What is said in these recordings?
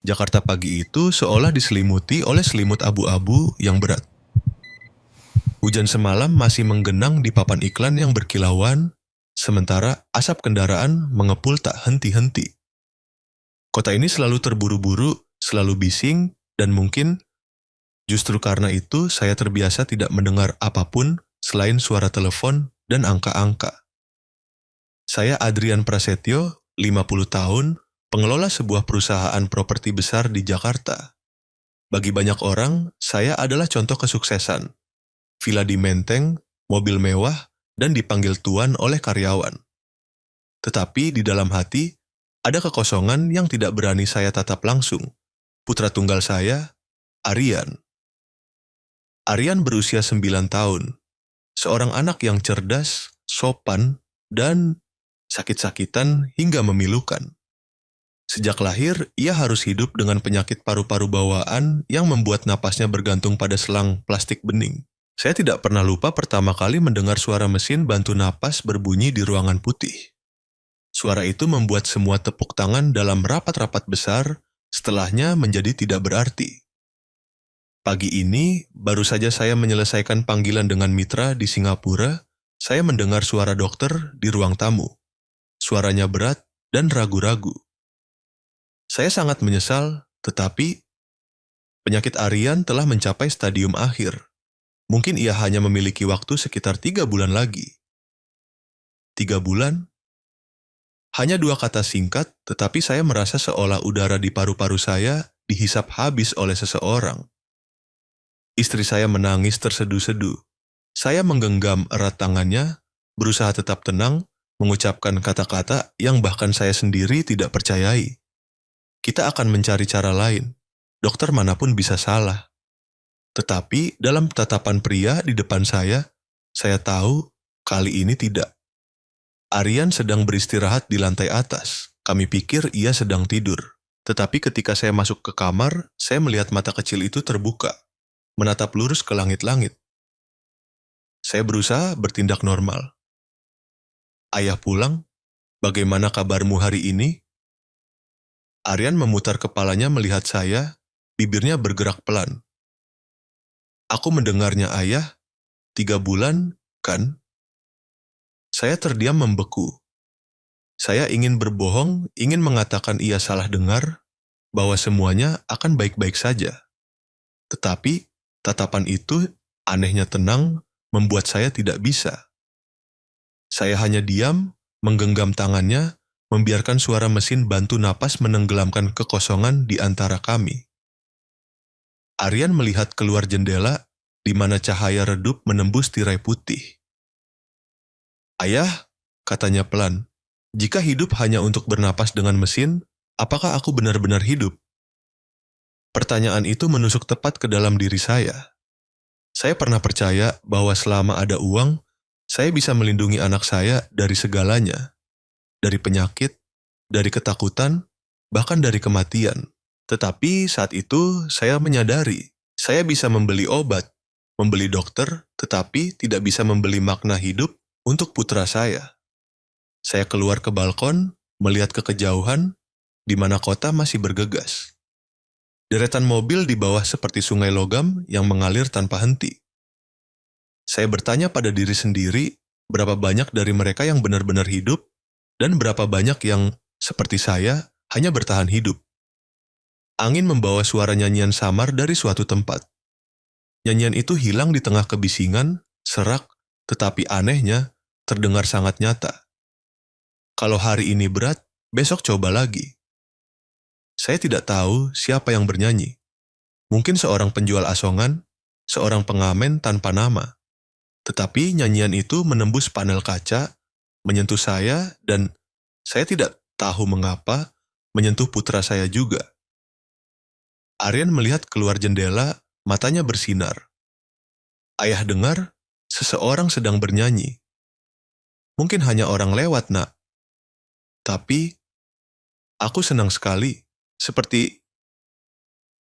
Jakarta pagi itu seolah diselimuti oleh selimut abu-abu yang berat. Hujan semalam masih menggenang di papan iklan yang berkilauan, sementara asap kendaraan mengepul tak henti-henti. Kota ini selalu terburu-buru, selalu bising, dan mungkin justru karena itu saya terbiasa tidak mendengar apapun selain suara telepon dan angka-angka. Saya Adrian Prasetyo, 50 tahun, pengelola sebuah perusahaan properti besar di Jakarta. Bagi banyak orang, saya adalah contoh kesuksesan. Villa di Menteng, mobil mewah, dan dipanggil tuan oleh karyawan. Tetapi di dalam hati, ada kekosongan yang tidak berani saya tatap langsung. Putra tunggal saya, Aryan. Aryan berusia 9 tahun. Seorang anak yang cerdas, sopan, dan sakit-sakitan hingga memilukan. Sejak lahir, ia harus hidup dengan penyakit paru-paru bawaan yang membuat napasnya bergantung pada selang plastik bening. Saya tidak pernah lupa pertama kali mendengar suara mesin bantu napas berbunyi di ruangan putih. Suara itu membuat semua tepuk tangan dalam rapat-rapat besar, setelahnya menjadi tidak berarti. Pagi ini, baru saja saya menyelesaikan panggilan dengan mitra di Singapura, saya mendengar suara dokter di ruang tamu. Suaranya berat dan ragu-ragu. Saya sangat menyesal, tetapi penyakit Aryan telah mencapai stadium akhir. Mungkin ia hanya memiliki waktu sekitar 3 bulan lagi. 3 bulan? Hanya 2 kata singkat, tetapi saya merasa seolah udara di paru-paru saya dihisap habis oleh seseorang. Istri saya menangis terseduh-seduh. Saya menggenggam erat tangannya, berusaha tetap tenang, mengucapkan kata-kata yang bahkan saya sendiri tidak percayai. Kita akan mencari cara lain. Dokter manapun bisa salah. Tetapi dalam tatapan pria di depan saya tahu kali ini tidak. Aryan sedang beristirahat di lantai atas. Kami pikir ia sedang tidur. Tetapi ketika saya masuk ke kamar, saya melihat mata kecil itu terbuka, menatap lurus ke langit-langit. Saya berusaha bertindak normal. Ayah pulang? Bagaimana kabarmu hari ini? Aryan memutar kepalanya melihat saya, bibirnya bergerak pelan. Aku mendengarnya ayah, 3 bulan, kan? Saya terdiam membeku. Saya ingin berbohong, ingin mengatakan ia salah dengar, bahwa semuanya akan baik-baik saja. Tetapi, tatapan itu, anehnya tenang, membuat saya tidak bisa. Saya hanya diam, menggenggam tangannya, membiarkan suara mesin bantu napas menenggelamkan kekosongan di antara kami. Aryan melihat keluar jendela, di mana cahaya redup menembus tirai putih. Ayah, katanya pelan, jika hidup hanya untuk bernapas dengan mesin, apakah aku benar-benar hidup? Pertanyaan itu menusuk tepat ke dalam diri saya. Saya pernah percaya bahwa selama ada uang, saya bisa melindungi anak saya dari segalanya. Dari penyakit, dari ketakutan, bahkan dari kematian. Tetapi saat itu saya menyadari, saya bisa membeli obat, membeli dokter, tetapi tidak bisa membeli makna hidup untuk putra saya. Saya keluar ke balkon, melihat ke kejauhan, di mana kota masih bergegas. Deretan mobil di bawah seperti sungai logam yang mengalir tanpa henti. Saya bertanya pada diri sendiri, berapa banyak dari mereka yang benar-benar hidup, dan berapa banyak yang, seperti saya, hanya bertahan hidup. Angin membawa suara nyanyian samar dari suatu tempat. Nyanyian itu hilang di tengah kebisingan, serak, tetapi anehnya, terdengar sangat nyata. Kalau hari ini berat, besok coba lagi. Saya tidak tahu siapa yang bernyanyi. Mungkin seorang penjual asongan, seorang pengamen tanpa nama. Tetapi nyanyian itu menembus panel kaca, menyentuh saya, dan saya tidak tahu mengapa menyentuh putra saya juga. Aryan melihat keluar jendela, matanya bersinar. Ayah dengar, seseorang sedang bernyanyi. Mungkin hanya orang lewat, nak. Tapi, aku senang sekali, seperti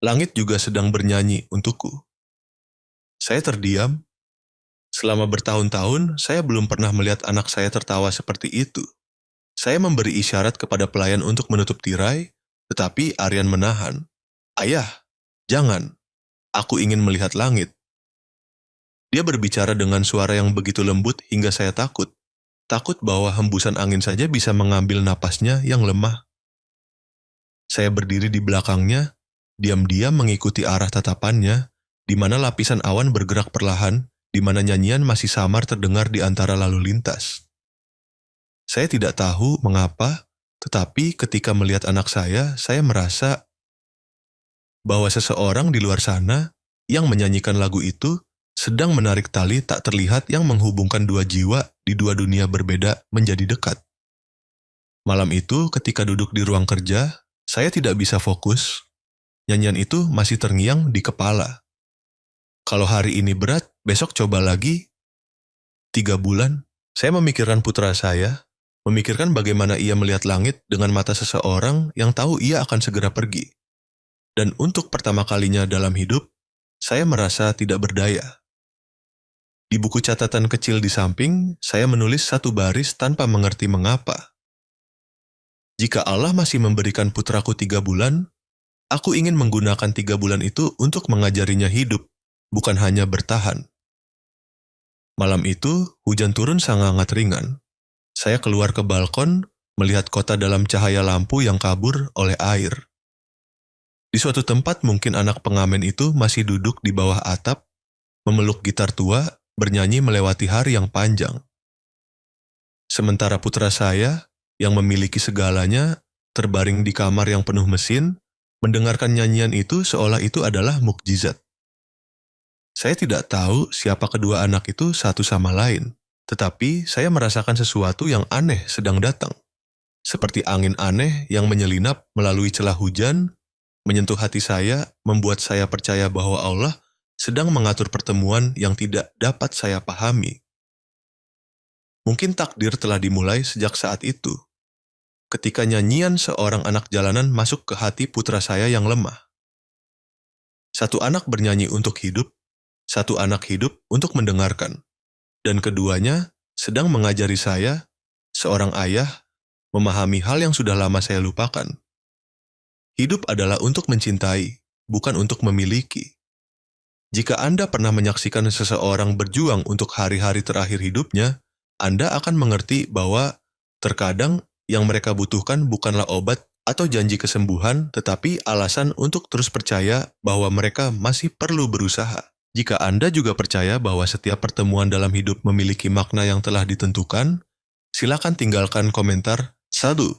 langit juga sedang bernyanyi untukku. Saya terdiam. Selama bertahun-tahun, saya belum pernah melihat anak saya tertawa seperti itu. Saya memberi isyarat kepada pelayan untuk menutup tirai, tetapi Aryan menahan. "Ayah, jangan. Aku ingin melihat langit." Dia berbicara dengan suara yang begitu lembut hingga saya takut. Takut bahwa hembusan angin saja bisa mengambil napasnya yang lemah. Saya berdiri di belakangnya, diam-diam mengikuti arah tatapannya, di mana lapisan awan bergerak perlahan, di mana nyanyian masih samar terdengar di antara lalu lintas. Saya tidak tahu mengapa, tetapi ketika melihat anak saya merasa bahwa seseorang di luar sana yang menyanyikan lagu itu sedang menarik tali tak terlihat yang menghubungkan dua jiwa di dua dunia berbeda menjadi dekat. Malam itu ketika duduk di ruang kerja, saya tidak bisa fokus. Nyanyian itu masih terngiang di kepala. Kalau hari ini berat, besok coba lagi. 3 bulan, saya memikirkan putra saya, memikirkan bagaimana ia melihat langit dengan mata seseorang yang tahu ia akan segera pergi. Dan untuk pertama kalinya dalam hidup, saya merasa tidak berdaya. Di buku catatan kecil di samping, saya menulis satu baris tanpa mengerti mengapa. Jika Allah masih memberikan putraku 3 bulan, aku ingin menggunakan 3 bulan itu untuk mengajarinya hidup, bukan hanya bertahan. Malam itu, hujan turun sangat ringan. Saya keluar ke balkon, melihat kota dalam cahaya lampu yang kabur oleh air. Di suatu tempat mungkin anak pengamen itu masih duduk di bawah atap, memeluk gitar tua, bernyanyi melewati hari yang panjang. Sementara putra saya, yang memiliki segalanya, terbaring di kamar yang penuh mesin, mendengarkan nyanyian itu seolah itu adalah mukjizat. Saya tidak tahu siapa kedua anak itu satu sama lain, tetapi saya merasakan sesuatu yang aneh sedang datang. Seperti angin aneh yang menyelinap melalui celah hujan, menyentuh hati saya, membuat saya percaya bahwa Allah sedang mengatur pertemuan yang tidak dapat saya pahami. Mungkin takdir telah dimulai sejak saat itu, ketika nyanyian seorang anak jalanan masuk ke hati putra saya yang lemah. Satu anak bernyanyi untuk hidup, satu anak hidup untuk mendengarkan, dan keduanya sedang mengajari saya, seorang ayah, memahami hal yang sudah lama saya lupakan. Hidup adalah untuk mencintai, bukan untuk memiliki. Jika Anda pernah menyaksikan seseorang berjuang untuk hari-hari terakhir hidupnya, Anda akan mengerti bahwa terkadang yang mereka butuhkan bukanlah obat atau janji kesembuhan, tetapi alasan untuk terus percaya bahwa mereka masih perlu berusaha. Jika Anda juga percaya bahwa setiap pertemuan dalam hidup memiliki makna yang telah ditentukan, silakan tinggalkan komentar "Sadu".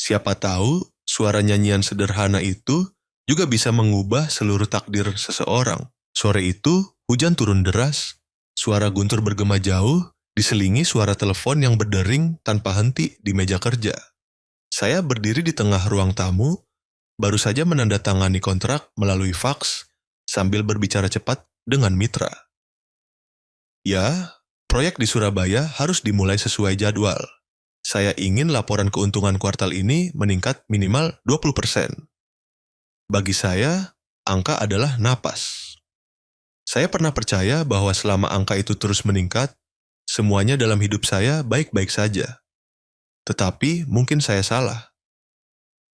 Siapa tahu suara nyanyian sederhana itu juga bisa mengubah seluruh takdir seseorang. Sore itu, hujan turun deras, suara guntur bergema jauh, diselingi suara telepon yang berdering tanpa henti di meja kerja. Saya berdiri di tengah ruang tamu, baru saja menandatangani kontrak melalui faks, sambil berbicara cepat dengan mitra. Ya, proyek di Surabaya harus dimulai sesuai jadwal. Saya ingin laporan keuntungan kuartal ini meningkat minimal 20%. Bagi saya, angka adalah napas. Saya pernah percaya bahwa selama angka itu terus meningkat, semuanya dalam hidup saya baik-baik saja. Tetapi mungkin saya salah.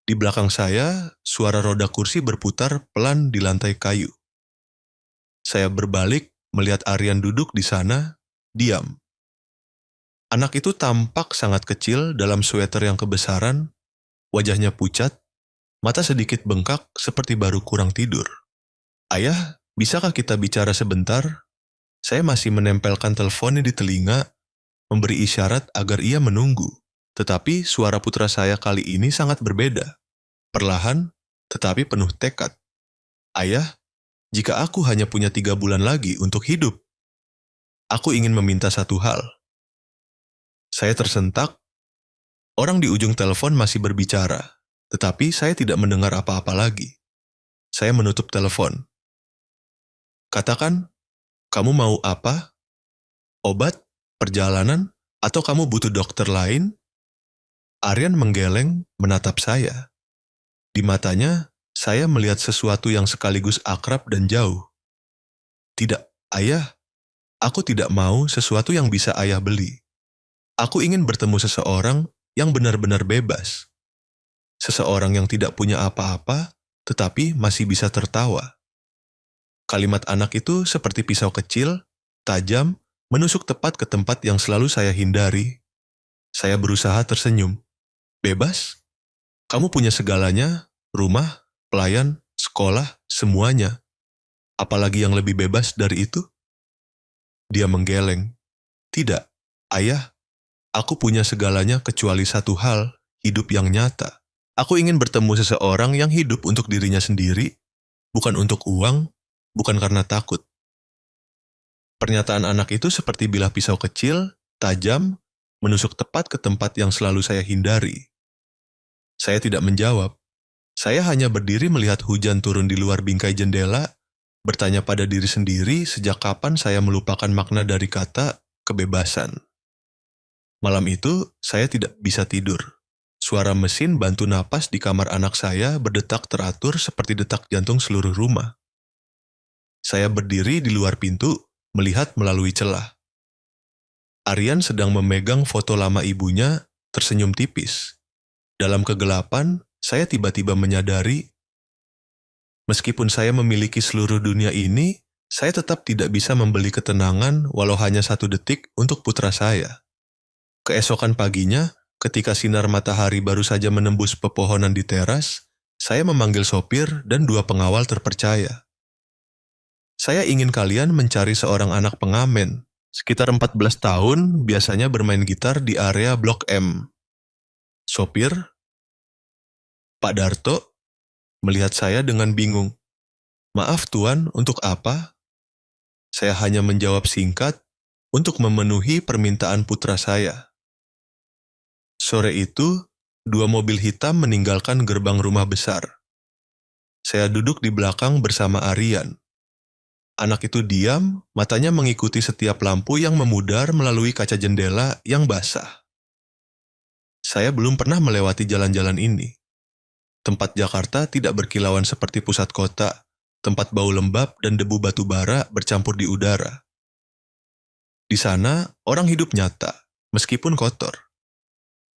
Di belakang saya, suara roda kursi berputar pelan di lantai kayu. Saya berbalik, melihat Aryan duduk di sana, diam. Anak itu tampak sangat kecil dalam sweater yang kebesaran, wajahnya pucat, mata sedikit bengkak seperti baru kurang tidur. "Ayah, bisakah kita bicara sebentar?" Saya masih menempelkan teleponnya di telinga, memberi isyarat agar ia menunggu. Tetapi suara putra saya kali ini sangat berbeda. Perlahan, tetapi penuh tekad. "Ayah, jika aku hanya punya 3 bulan lagi untuk hidup, aku ingin meminta satu hal." Saya tersentak. Orang di ujung telepon masih berbicara, tetapi saya tidak mendengar apa-apa lagi. Saya menutup telepon. "Katakan, kamu mau apa? Obat? Perjalanan? Atau kamu butuh dokter lain?" Aryan menggeleng, menatap saya. Di matanya, saya melihat sesuatu yang sekaligus akrab dan jauh. "Tidak, ayah. Aku tidak mau sesuatu yang bisa ayah beli. Aku ingin bertemu seseorang yang benar-benar bebas. Seseorang yang tidak punya apa-apa, tetapi masih bisa tertawa. Kalimat anak itu seperti pisau kecil, tajam, menusuk tepat ke tempat yang selalu saya hindari. Saya berusaha tersenyum. Bebas? Kamu punya segalanya, rumah, pelayan, sekolah, semuanya. Apalagi yang lebih bebas dari itu? Dia menggeleng. Tidak, ayah, aku punya segalanya kecuali satu hal, hidup yang nyata. Aku ingin bertemu seseorang yang hidup untuk dirinya sendiri, bukan untuk uang, bukan karena takut. Pernyataan anak itu seperti bilah pisau kecil, tajam, menusuk tepat ke tempat yang selalu saya hindari. Saya tidak menjawab. Saya hanya berdiri melihat hujan turun di luar bingkai jendela, bertanya pada diri sendiri sejak kapan saya melupakan makna dari kata kebebasan. Malam itu, saya tidak bisa tidur. Suara mesin bantu napas di kamar anak saya berdetak teratur seperti detak jantung seluruh rumah. Saya berdiri di luar pintu, melihat melalui celah. Aryan sedang memegang foto lama ibunya, tersenyum tipis. Dalam kegelapan, saya tiba-tiba menyadari, meskipun saya memiliki seluruh dunia ini, saya tetap tidak bisa membeli ketenangan walau hanya 1 detik untuk putra saya. Keesokan paginya, ketika sinar matahari baru saja menembus pepohonan di teras, saya memanggil sopir dan 2 pengawal terpercaya. Saya ingin kalian mencari seorang anak pengamen, sekitar 14 tahun, biasanya bermain gitar di area Blok M. Sopir, Pak Darto, melihat saya dengan bingung. Maaf tuan, untuk apa? Saya hanya menjawab singkat, untuk memenuhi permintaan putra saya. Sore itu, 2 mobil hitam meninggalkan gerbang rumah besar. Saya duduk di belakang bersama Aryan. Anak itu diam, matanya mengikuti setiap lampu yang memudar melalui kaca jendela yang basah. Saya belum pernah melewati jalan-jalan ini. Tempat Jakarta tidak berkilauan seperti pusat kota, tempat bau lembab dan debu batu bara bercampur di udara. Di sana, orang hidup nyata, meskipun kotor.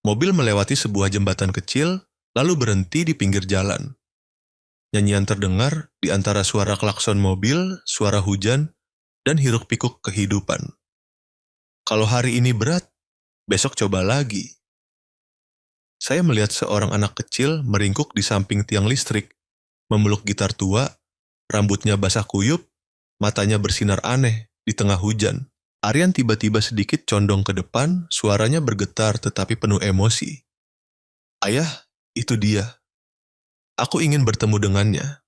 Mobil melewati sebuah jembatan kecil, lalu berhenti di pinggir jalan. Nyanyian terdengar di antara suara klakson mobil, suara hujan, dan hiruk-pikuk kehidupan. Kalau hari ini berat, besok coba lagi. Saya melihat seorang anak kecil meringkuk di samping tiang listrik, memeluk gitar tua, rambutnya basah kuyup, matanya bersinar aneh di tengah hujan. Aryan tiba-tiba sedikit condong ke depan, suaranya bergetar tetapi penuh emosi. Ayah, itu dia. Aku ingin bertemu dengannya.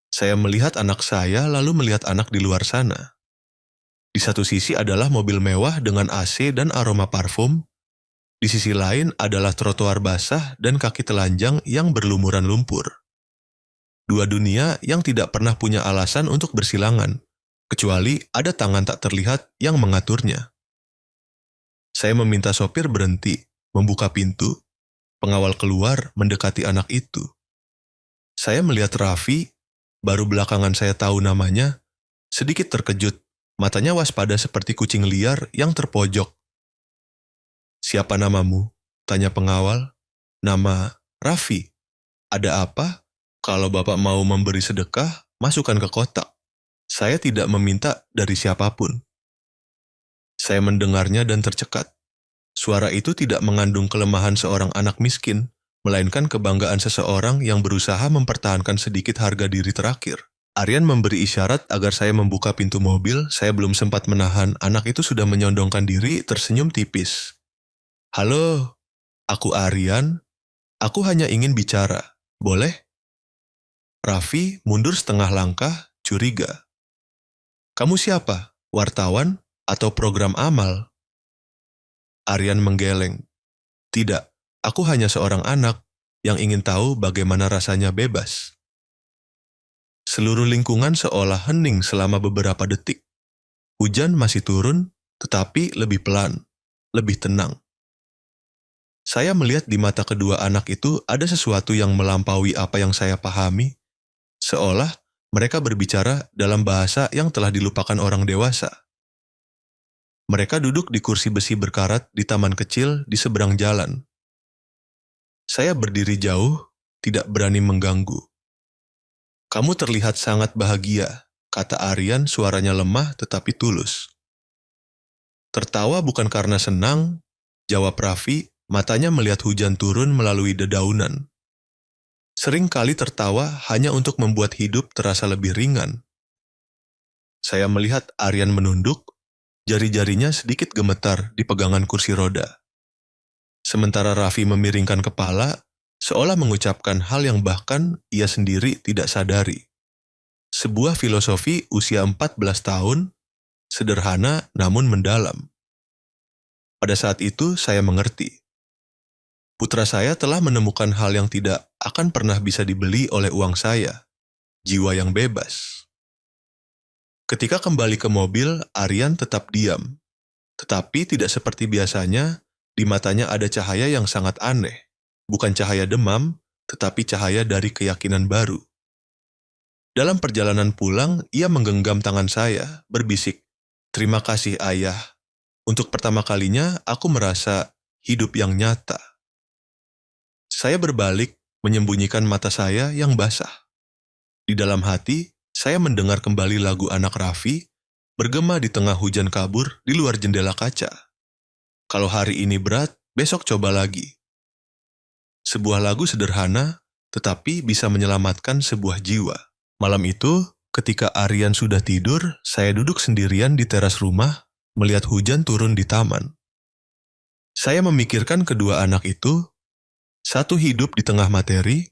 Saya melihat anak saya lalu melihat anak di luar sana. Di satu sisi adalah mobil mewah dengan AC dan aroma parfum. Di sisi lain adalah trotoar basah dan kaki telanjang yang berlumuran lumpur. 2 dunia yang tidak pernah punya alasan untuk bersilangan, kecuali ada tangan tak terlihat yang mengaturnya. Saya meminta sopir berhenti, membuka pintu. Pengawal keluar mendekati anak itu. Saya melihat Raffi, baru belakangan saya tahu namanya, sedikit terkejut, matanya waspada seperti kucing liar yang terpojok. Siapa namamu? Tanya pengawal. Nama Raffi. Ada apa? Kalau Bapak mau memberi sedekah, masukkan ke kotak. Saya tidak meminta dari siapapun. Saya mendengarnya dan tercekat. Suara itu tidak mengandung kelemahan seorang anak miskin, melainkan kebanggaan seseorang yang berusaha mempertahankan sedikit harga diri terakhir. Aryan memberi isyarat agar saya membuka pintu mobil, saya belum sempat menahan, anak itu sudah menyondongkan diri, tersenyum tipis. Halo, aku Aryan, aku hanya ingin bicara, boleh? Raffi mundur setengah langkah, curiga. Kamu siapa? Wartawan? Atau program amal? Aryan menggeleng. Tidak, aku hanya seorang anak yang ingin tahu bagaimana rasanya bebas. Seluruh lingkungan seolah hening selama beberapa detik. Hujan masih turun, tetapi lebih pelan, lebih tenang. Saya melihat di mata kedua anak itu ada sesuatu yang melampaui apa yang saya pahami, seolah mereka berbicara dalam bahasa yang telah dilupakan orang dewasa. Mereka duduk di kursi besi berkarat di taman kecil di seberang jalan. Saya berdiri jauh, tidak berani mengganggu. Kamu terlihat sangat bahagia, kata Aryan suaranya lemah tetapi tulus. Tertawa bukan karena senang, jawab Raffi, matanya melihat hujan turun melalui dedaunan. Sering kali tertawa hanya untuk membuat hidup terasa lebih ringan. Saya melihat Aryan menunduk, jari-jarinya sedikit gemetar di pegangan kursi roda. Sementara Raffi memiringkan kepala, seolah mengucapkan hal yang bahkan ia sendiri tidak sadari. Sebuah filosofi usia 14 tahun, sederhana namun mendalam. Pada saat itu saya mengerti. Putra saya telah menemukan hal yang tidak akan pernah bisa dibeli oleh uang saya, jiwa yang bebas. Ketika kembali ke mobil, Aryan tetap diam. Tetapi tidak seperti biasanya, di matanya ada cahaya yang sangat aneh. Bukan cahaya demam, tetapi cahaya dari keyakinan baru. Dalam perjalanan pulang, ia menggenggam tangan saya, berbisik, "Terima kasih ayah. Untuk pertama kalinya, aku merasa hidup yang nyata." Saya berbalik, menyembunyikan mata saya yang basah. Di dalam hati, saya mendengar kembali lagu anak Raffi, bergema di tengah hujan kabur di luar jendela kaca. Kalau hari ini berat, besok coba lagi. Sebuah lagu sederhana, tetapi bisa menyelamatkan sebuah jiwa. Malam itu, ketika Aryan sudah tidur, saya duduk sendirian di teras rumah, melihat hujan turun di taman. Saya memikirkan kedua anak itu, satu hidup di tengah materi,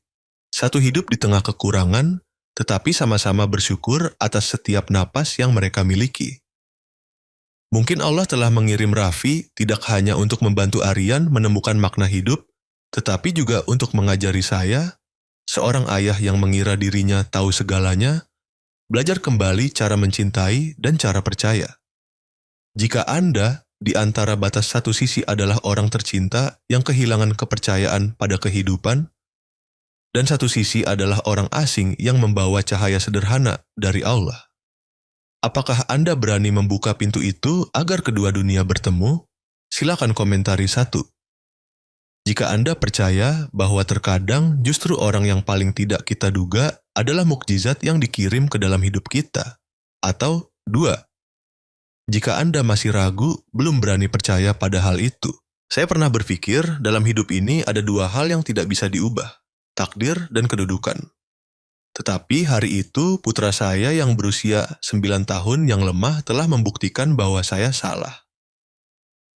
satu hidup di tengah kekurangan, tetapi sama-sama bersyukur atas setiap napas yang mereka miliki. Mungkin Allah telah mengirim Raffi tidak hanya untuk membantu Aryan menemukan makna hidup, tetapi juga untuk mengajari saya, seorang ayah yang mengira dirinya tahu segalanya, belajar kembali cara mencintai dan cara percaya. Jika Anda di antara batas satu sisi adalah orang tercinta yang kehilangan kepercayaan pada kehidupan, dan satu sisi adalah orang asing yang membawa cahaya sederhana dari Allah. Apakah Anda berani membuka pintu itu agar kedua dunia bertemu? Silakan komentari 1. Jika Anda percaya bahwa terkadang justru orang yang paling tidak kita duga adalah mukjizat yang dikirim ke dalam hidup kita. Atau 2. Jika Anda masih ragu, belum berani percaya pada hal itu. Saya pernah berpikir dalam hidup ini ada 2 hal yang tidak bisa diubah, takdir dan kedudukan. Tetapi hari itu putra saya yang berusia 9 tahun yang lemah telah membuktikan bahwa saya salah.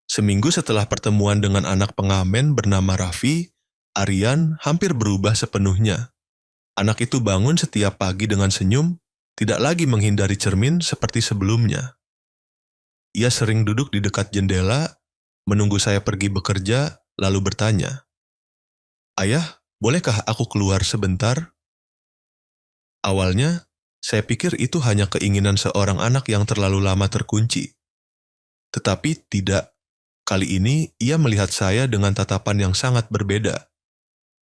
Seminggu setelah pertemuan dengan anak pengamen bernama Raffi, Aryan hampir berubah sepenuhnya. Anak itu bangun setiap pagi dengan senyum, tidak lagi menghindari cermin seperti sebelumnya. Ia sering duduk di dekat jendela, menunggu saya pergi bekerja, lalu bertanya, "Ayah, bolehkah aku keluar sebentar?" Awalnya, saya pikir itu hanya keinginan seorang anak yang terlalu lama terkunci. Tetapi tidak. Kali ini, ia melihat saya dengan tatapan yang sangat berbeda.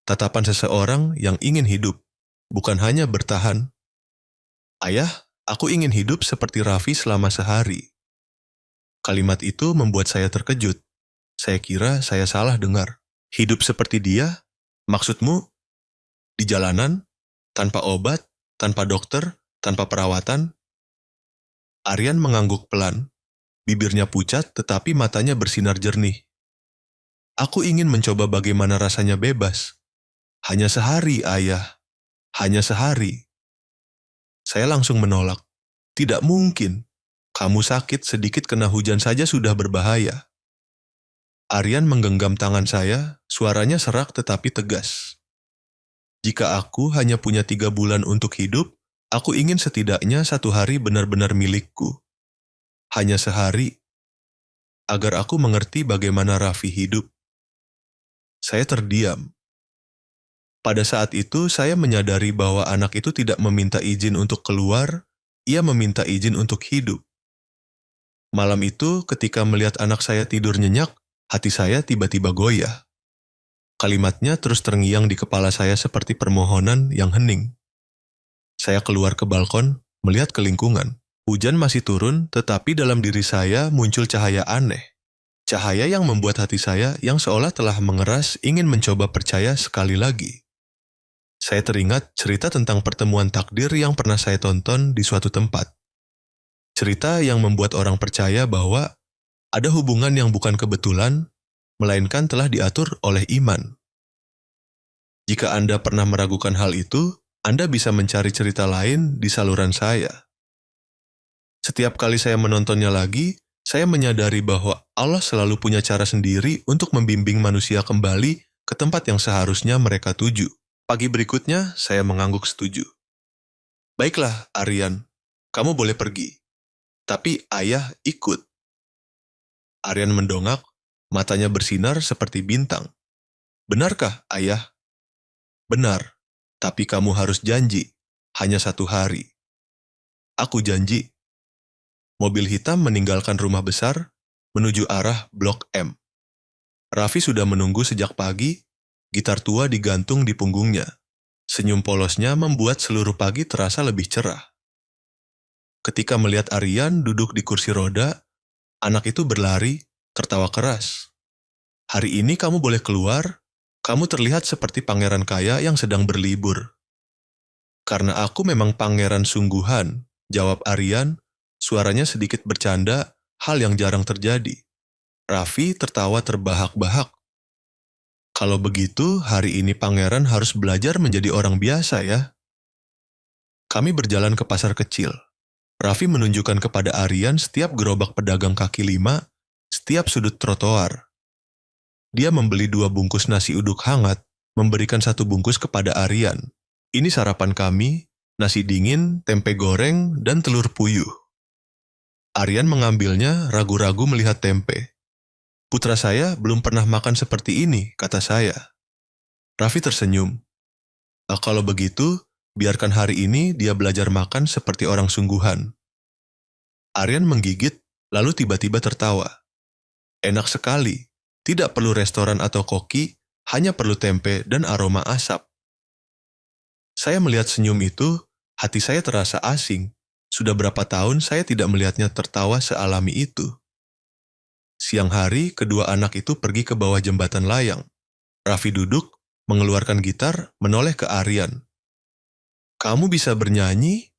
Tatapan seseorang yang ingin hidup, bukan hanya bertahan. "Ayah, aku ingin hidup seperti Raffi selama sehari." Kalimat itu membuat saya terkejut. Saya kira saya salah dengar. Hidup seperti dia? Maksudmu? Di jalanan? Tanpa obat? Tanpa dokter? Tanpa perawatan? Aryan mengangguk pelan. Bibirnya pucat tetapi matanya bersinar jernih. "Aku ingin mencoba bagaimana rasanya bebas. Hanya sehari, ayah. Hanya sehari." Saya langsung menolak. "Tidak mungkin. Kamu sakit sedikit kena hujan saja sudah berbahaya." Aryan menggenggam tangan saya, suaranya serak tetapi tegas. "Jika aku hanya punya 3 bulan untuk hidup, aku ingin setidaknya 1 hari benar-benar milikku. Hanya sehari, agar aku mengerti bagaimana Raffi hidup." Saya terdiam. Pada saat itu, saya menyadari bahwa anak itu tidak meminta izin untuk keluar, ia meminta izin untuk hidup. Malam itu, ketika melihat anak saya tidur nyenyak, hati saya tiba-tiba goyah. Kalimatnya terus terngiang di kepala saya seperti permohonan yang hening. Saya keluar ke balkon, melihat ke lingkungan. Hujan masih turun, tetapi dalam diri saya muncul cahaya aneh. Cahaya yang membuat hati saya yang seolah telah mengeras ingin mencoba percaya sekali lagi. Saya teringat cerita tentang pertemuan takdir yang pernah saya tonton di suatu tempat. Cerita yang membuat orang percaya bahwa ada hubungan yang bukan kebetulan, melainkan telah diatur oleh iman. Jika Anda pernah meragukan hal itu, Anda bisa mencari cerita lain di saluran saya. Setiap kali saya menontonnya lagi, saya menyadari bahwa Allah selalu punya cara sendiri untuk membimbing manusia kembali ke tempat yang seharusnya mereka tuju. Pagi berikutnya, saya mengangguk setuju. Baiklah, Aryan, kamu boleh pergi. Tapi ayah ikut. Aryan mendongak, matanya bersinar seperti bintang. Benarkah, ayah? Benar, tapi kamu harus janji, hanya 1 hari. Aku janji. Mobil hitam meninggalkan rumah besar, menuju arah Blok M. Raffi sudah menunggu sejak pagi, gitar tua digantung di punggungnya. Senyum polosnya membuat seluruh pagi terasa lebih cerah. Ketika melihat Aryan duduk di kursi roda, anak itu berlari, tertawa keras. Hari ini kamu boleh keluar, kamu terlihat seperti pangeran kaya yang sedang berlibur. Karena aku memang pangeran sungguhan, jawab Aryan, suaranya sedikit bercanda, hal yang jarang terjadi. Raffi tertawa terbahak-bahak. Kalau begitu, hari ini pangeran harus belajar menjadi orang biasa ya. Kami berjalan ke pasar kecil. Raffi menunjukkan kepada Aryan setiap gerobak pedagang kaki lima, setiap sudut trotoar. Dia membeli 2 bungkus nasi uduk hangat, memberikan 1 bungkus kepada Aryan. Ini sarapan kami, nasi dingin, tempe goreng, dan telur puyuh. Aryan mengambilnya ragu-ragu melihat tempe. Putra saya belum pernah makan seperti ini, kata saya. Raffi tersenyum. Kalau begitu, biarkan hari ini dia belajar makan seperti orang sungguhan. Aryan menggigit, lalu tiba-tiba tertawa. Enak sekali, tidak perlu restoran atau koki, hanya perlu tempe dan aroma asap. Saya melihat senyum itu, hati saya terasa asing. Sudah berapa tahun saya tidak melihatnya tertawa sealami itu. Siang hari, kedua anak itu pergi ke bawah jembatan layang. Raffi duduk, mengeluarkan gitar, menoleh ke Aryan. Kamu bisa bernyanyi?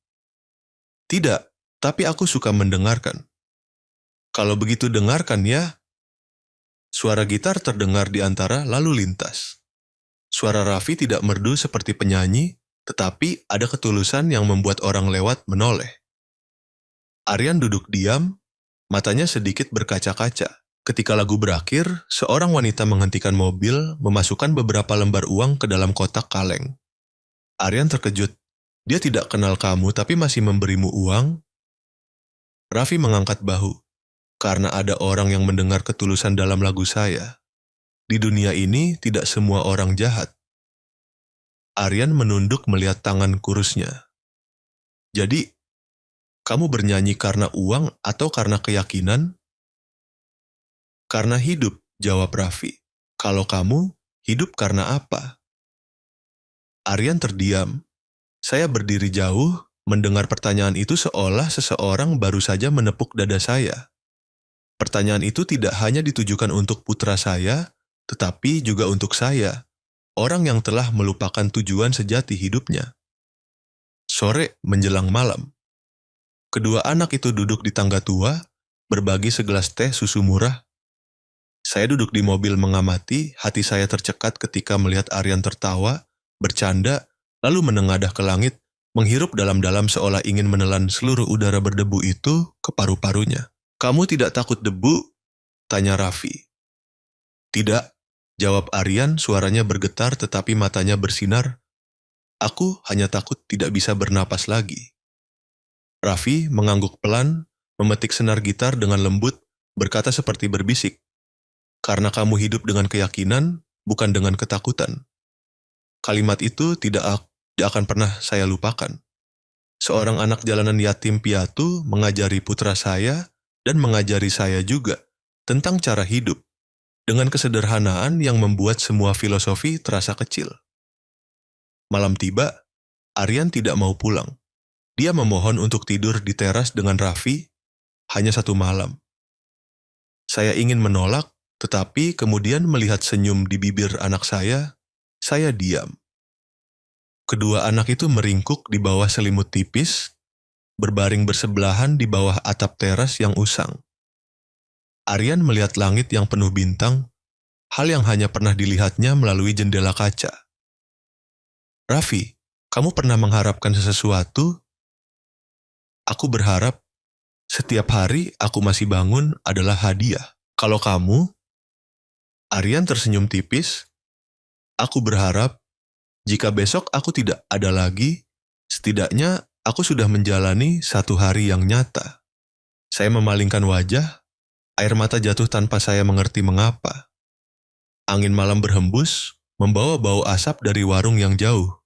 Tidak, tapi aku suka mendengarkan. Kalau begitu dengarkan ya. Suara gitar terdengar di antara lalu lintas. Suara Raffi tidak merdu seperti penyanyi, tetapi ada ketulusan yang membuat orang lewat menoleh. Aryan duduk diam, matanya sedikit berkaca-kaca. Ketika lagu berakhir, seorang wanita menghentikan mobil, memasukkan beberapa lembar uang ke dalam kotak kaleng. Aryan terkejut. Dia tidak kenal kamu tapi masih memberimu uang? Raffi mengangkat bahu. Karena ada orang yang mendengar ketulusan dalam lagu saya. Di dunia ini tidak semua orang jahat. Aryan menunduk melihat tangan kurusnya. Jadi, kamu bernyanyi karena uang atau karena keyakinan? Karena hidup, jawab Raffi. Kalau kamu, hidup karena apa? Aryan terdiam. Saya berdiri jauh, mendengar pertanyaan itu seolah seseorang baru saja menepuk dada saya. Pertanyaan itu tidak hanya ditujukan untuk putra saya, tetapi juga untuk saya, orang yang telah melupakan tujuan sejati hidupnya. Sore menjelang malam. Kedua anak itu duduk di tangga tua, berbagi segelas teh susu murah. Saya duduk di mobil mengamati, hati saya tercekat ketika melihat Aryan tertawa, bercanda, lalu menengadah ke langit, menghirup dalam-dalam seolah ingin menelan seluruh udara berdebu itu ke paru-parunya. Kamu tidak takut debu? Tanya Raffi. Tidak, jawab Aryan, suaranya bergetar tetapi matanya bersinar. Aku hanya takut tidak bisa bernapas lagi. Raffi mengangguk pelan, memetik senar gitar dengan lembut, berkata seperti berbisik. Karena kamu hidup dengan keyakinan, bukan dengan ketakutan. Kalimat itu tidak akan pernah saya lupakan. Seorang anak jalanan yatim piatu mengajari putra saya dan mengajari saya juga tentang cara hidup, dengan kesederhanaan yang membuat semua filosofi terasa kecil. Malam tiba, Aryan tidak mau pulang. Dia memohon untuk tidur di teras dengan Raffi, hanya 1 malam. Saya ingin menolak, tetapi kemudian melihat senyum di bibir anak saya diam. Kedua anak itu meringkuk di bawah selimut tipis, berbaring bersebelahan di bawah atap teras yang usang. Aryan melihat langit yang penuh bintang, hal yang hanya pernah dilihatnya melalui jendela kaca. Raffi, kamu pernah mengharapkan sesuatu? Aku berharap setiap hari aku masih bangun adalah hadiah. Kalau kamu, Aryan tersenyum tipis, aku berharap jika besok aku tidak ada lagi, setidaknya aku sudah menjalani satu hari yang nyata. Saya memalingkan wajah, air mata jatuh tanpa saya mengerti mengapa. Angin malam berhembus, membawa bau asap dari warung yang jauh.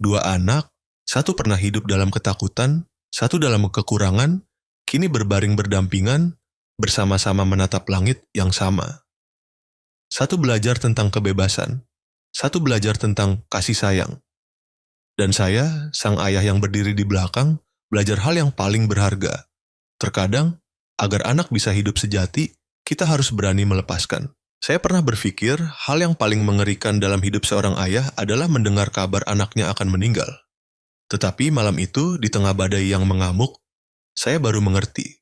Dua anak, satu pernah hidup dalam ketakutan, satu dalam kekurangan, kini berbaring berdampingan, bersama-sama menatap langit yang sama. Satu belajar tentang kebebasan, satu belajar tentang kasih sayang. Dan saya, sang ayah yang berdiri di belakang, belajar hal yang paling berharga. Terkadang, agar anak bisa hidup sejati, kita harus berani melepaskan. Saya pernah berpikir, hal yang paling mengerikan dalam hidup seorang ayah adalah mendengar kabar anaknya akan meninggal. Tetapi malam itu, di tengah badai yang mengamuk, saya baru mengerti.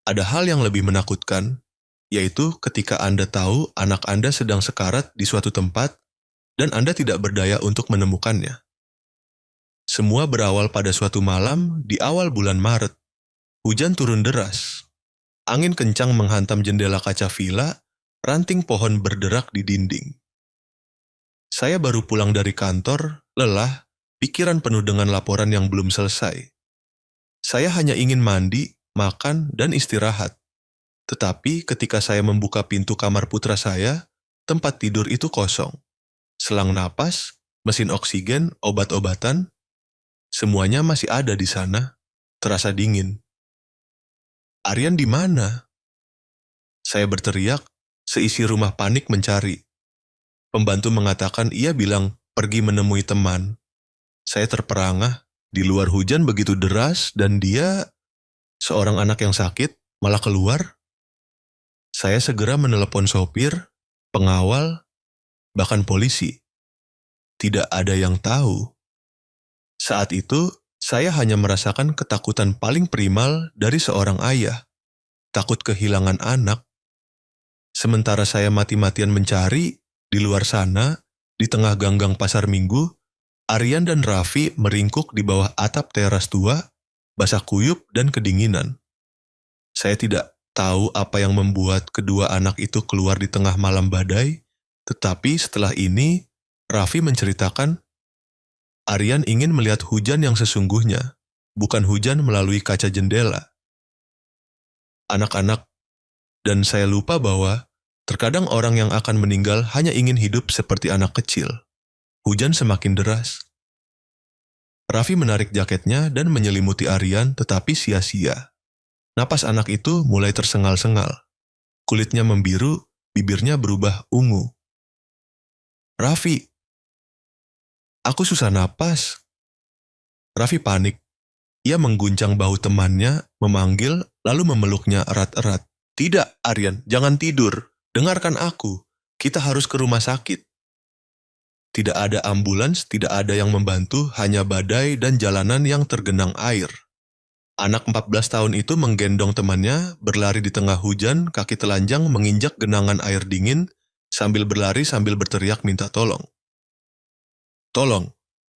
Ada hal yang lebih menakutkan, yaitu ketika Anda tahu anak Anda sedang sekarat di suatu tempat, dan Anda tidak berdaya untuk menemukannya. Semua berawal pada suatu malam di awal bulan Maret. Hujan turun deras. Angin kencang menghantam jendela kaca villa, ranting pohon berderak di dinding. Saya baru pulang dari kantor, lelah, pikiran penuh dengan laporan yang belum selesai. Saya hanya ingin mandi, makan, dan istirahat. Tetapi ketika saya membuka pintu kamar putra saya, tempat tidur itu kosong. Selang napas, mesin oksigen, obat-obatan, semuanya masih ada di sana, terasa dingin. Aryan di mana? Saya berteriak, seisi rumah panik mencari. Pembantu mengatakan ia bilang pergi menemui teman. Saya terperangah, di luar hujan begitu deras dan dia, seorang anak yang sakit, malah keluar. Saya segera menelepon sopir, pengawal, bahkan polisi. Tidak ada yang tahu. Saat itu, saya hanya merasakan ketakutan paling primal dari seorang ayah. Takut kehilangan anak. Sementara saya mati-matian mencari, di luar sana, di tengah ganggang pasar Minggu, Aryan dan Raffi meringkuk di bawah atap teras tua, basah kuyup dan kedinginan. Saya tidak tahu apa yang membuat kedua anak itu keluar di tengah malam badai, tetapi setelah ini, Raffi menceritakan, Aryan ingin melihat hujan yang sesungguhnya, bukan hujan melalui kaca jendela. Anak-anak, dan saya lupa bahwa terkadang orang yang akan meninggal hanya ingin hidup seperti anak kecil. Hujan semakin deras. Raffi menarik jaketnya dan menyelimuti Aryan, tetapi sia-sia. Napas anak itu mulai tersengal-sengal. Kulitnya membiru, bibirnya berubah ungu. Raffi, aku susah napas. Raffi panik. Ia mengguncang bahu temannya, memanggil, lalu memeluknya erat-erat. Tidak, Aryan, jangan tidur. Dengarkan aku. Kita harus ke rumah sakit. Tidak ada ambulans, tidak ada yang membantu, hanya badai dan jalanan yang tergenang air. Anak 14 tahun itu menggendong temannya, berlari di tengah hujan, kaki telanjang menginjak genangan air dingin, sambil berlari sambil berteriak minta tolong. Tolong,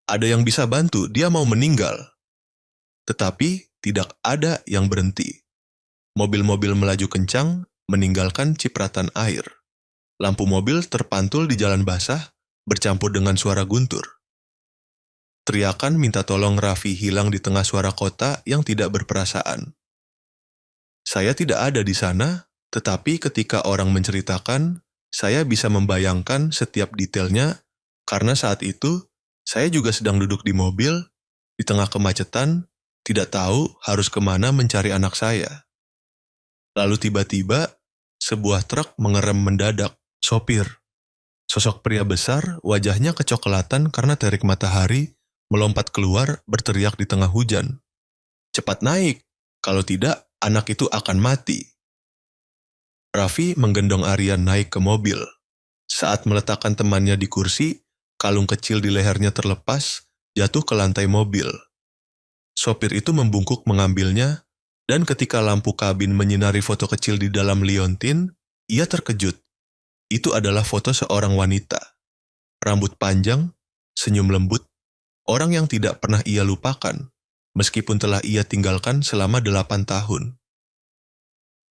ada yang bisa bantu, dia mau meninggal. Tetapi tidak ada yang berhenti. Mobil-mobil melaju kencang, meninggalkan cipratan air. Lampu mobil terpantul di jalan basah, bercampur dengan suara guntur. Teriakan minta tolong Raffi hilang di tengah suara kota yang tidak berperasaan. Saya tidak ada di sana, tetapi ketika orang menceritakan, saya bisa membayangkan setiap detailnya, karena saat itu, saya juga sedang duduk di mobil, di tengah kemacetan, tidak tahu harus kemana mencari anak saya. Lalu tiba-tiba, sebuah truk mengerem mendadak. Sopir, sosok pria besar, wajahnya kecoklatan karena terik matahari, melompat keluar berteriak di tengah hujan. Cepat naik, kalau tidak anak itu akan mati. Raffi menggendong Aryan naik ke mobil. Saat meletakkan temannya di kursi, kalung kecil di lehernya terlepas, jatuh ke lantai mobil. Sopir itu membungkuk mengambilnya, dan ketika lampu kabin menyinari foto kecil di dalam liontin, ia terkejut. Itu adalah foto seorang wanita. Rambut panjang, senyum lembut, orang yang tidak pernah ia lupakan, meskipun telah ia tinggalkan selama 8 tahun.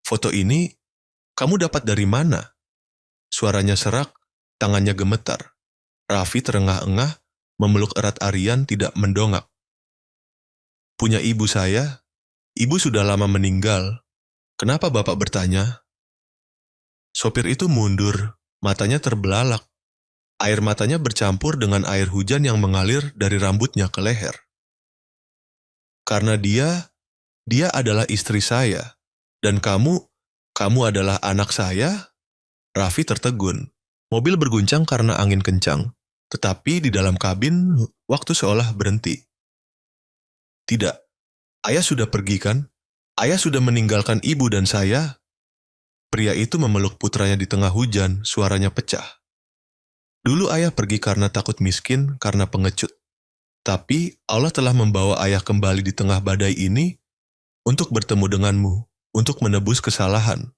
Foto ini, kamu dapat dari mana? Suaranya serak, tangannya gemetar. Raffi terengah-engah, memeluk erat Aryan tidak mendongak. Punya ibu saya, ibu sudah lama meninggal. Kenapa Bapak bertanya? Sopir itu mundur, matanya terbelalak. Air matanya bercampur dengan air hujan yang mengalir dari rambutnya ke leher. Karena dia adalah istri saya, dan kamu adalah anak saya? Raffi tertegun. Mobil berguncang karena angin kencang, tetapi di dalam kabin, waktu seolah berhenti. Tidak, ayah sudah pergi kan? Ayah sudah meninggalkan ibu dan saya. Pria itu memeluk putranya di tengah hujan, suaranya pecah. Dulu ayah pergi karena takut miskin, karena pengecut. Tapi Allah telah membawa ayah kembali di tengah badai ini untuk bertemu denganmu, untuk menebus kesalahan.